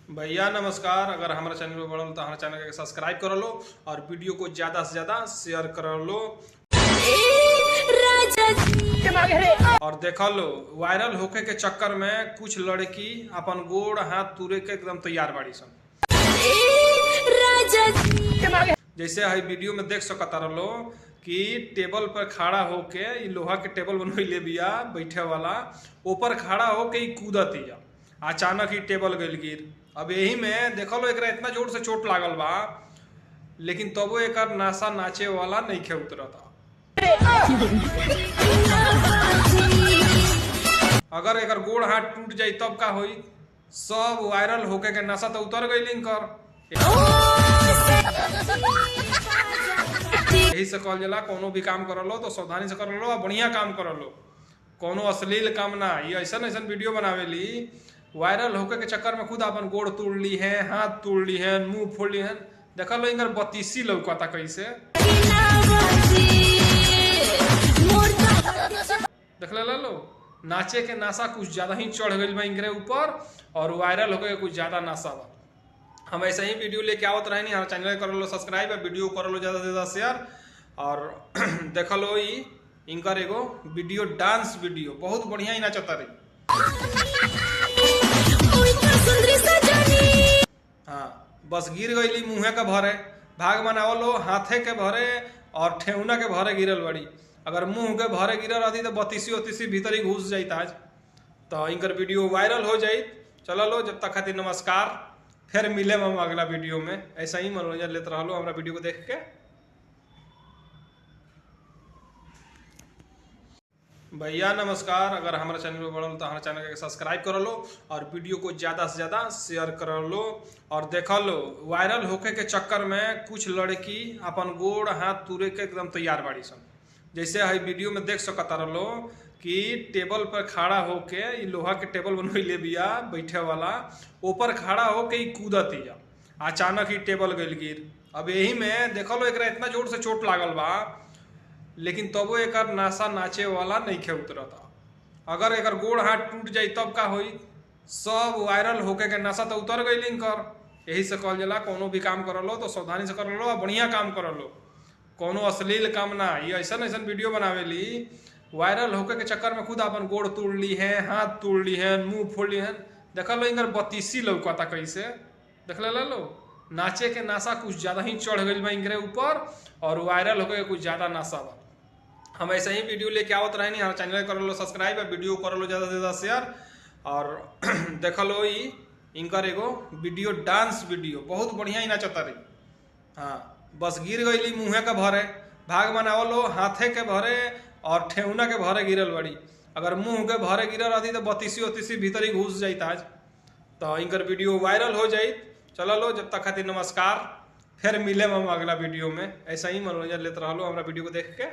भैया नमस्कार। अगर हमारे चैनल पर बढ़ल तो हमारे चैनल के सब्सक्राइब कर लो और वीडियो को ज्यादा से ज्यादा शेयर कर लो और देख लो। वायरल होके के चक्कर में कुछ लड़की अपन गोड़ हाथ तुरे के एकदम तैयार बाड़ी सन। जैसे है वीडियो में देख सकता रहो कि टेबल पर खड़ा होके लोहा के टेबल बनवैले बिया बैठे वाला, ऊपर खड़ा होके कूदतिया, अचानक ही टेबल गल गिर। अब यही में देख लो एक इतना जोर से चोट लागल बा, लेकिन तबो एक नासा नाचे वाला नहीं खे उतरता। अगर एक गोड़ हाथ टूट जाई तब का होई? सब वायरल होके के नशा तो उतर गई लिंकर। यही से कहल जाला कोनो भी काम कर लो तो सावधानी से कर लो और बढ़िया काम कर लो, कोनो अश्लील काम ना। ये ऐसा ऐसा वीडियो बनावेली वायरल होके के चक्कर में खुद अपन गोड़ तोड़ ली है, हाथ तोड़ ली है, मुंह फोड़ ली है। देख लो इनकर बत्तीसी लौकता कैसे। देख लो नाचे के नासा कुछ ज्यादा ही चढ़ गई बा इनके ऊपर और वायरल होके कुछ ज्यादा नासा बा। हम ऐसे ही वीडियो लेके आवत रहे। हमारे चैनल कर लो सब्सक्राइब, वीडियो कर लो ज्यादा से ज्यादा शेयर और देख लो इनकर एगो वीडियो, डांस वीडियो बहुत बढ़िया ही नाचता रही। हाँ, बस गिर गई मुँहे के भरे, भाग मनावलो हाथे के भरे और ठेहुना के भरे गिरल बड़ी। अगर मुंह के भरे गिरल रहती तो बत्तीसी उतीसी भीतर ही घुस जाती आज, तो इनकर वीडियो वायरल हो जाये। चलो लो, जब तक खातिर नमस्कार, फिर मिले हम अगला वीडियो में। ऐसा ही मनोरंजन लेते रहो हमारा वीडियो को देख के। भैया नमस्कार। अगर हमारे चैनल पर बढ़ल तो हमारे चैनल के सब्सक्राइब कर लो और वीडियो को ज्यादा से ज्यादा शेयर कर लो और देख लो। वायरल होके के चक्कर में कुछ लड़की अपन गोड़ हाथ तुरे के एकदम तैयार बाड़ी सन। जैसे है वीडियो में देख सकता रहो कि टेबल पर खड़ा होके लोहा के टेबल बनवैले बिया बैठे वाला, ऊपर खड़ा होके कूदतिया, अचानक ही टेबल गल गिर। अब यही में देख लो एक इतना जोर से चोट लागल बा, लेकिन तबो एक नासा नाचे वाला नहीं खे उतरता। अगर एक गोड़ हाथ टूट जाई तब का होई? सब वायरल होके के नशा तो उतर गई लिंकर। यही से कहल जाला कोनो भी काम कर लो तो सावधानी से कर लो और बढ़िया काम कर लो, कोनो अश्लील काम ना। ये ऐसा ऐसा वीडियो बनावेली वायरल होके के चक्कर में खुद अपन गोड़ तोड़ ली है, हाथ तोड़ ली है, मुंह फोड़ ली है। देख लो इनकर बत्तीसी लौकता कैसे। देख लो नाचे के नासा कुछ ज्यादा ही चढ़ गई बा इनके ऊपर और वायरल होके कुछ ज्यादा नासा बा। हम ऐसे ही वीडियो लेके आवत रहे। हमारे चैनल कर लो सब्सक्राइब, वीडियो कर लो ज्यादा से ज्यादा शेयर और देख लो इनकर एगो वीडियो, डांस वीडियो बहुत बढ़िया ही नाचता रही। हाँ, बस गिर गई मुँहे के भरे, भाग मनावलो हाथे के भरे और ठेहुना के भरे गिरल बड़ी। अगर मुंह के भरे गिरल रहती तो बत्तीसी उतीसी भीतर ही घुस जाती आज, तो इनकर वीडियो वायरल हो जाये। चलो लो, जब तक खातिर नमस्कार, फिर मिले हम अगला वीडियो में। ऐसा ही मनोरंजन लेते रहो हमारा वीडियो को देख के।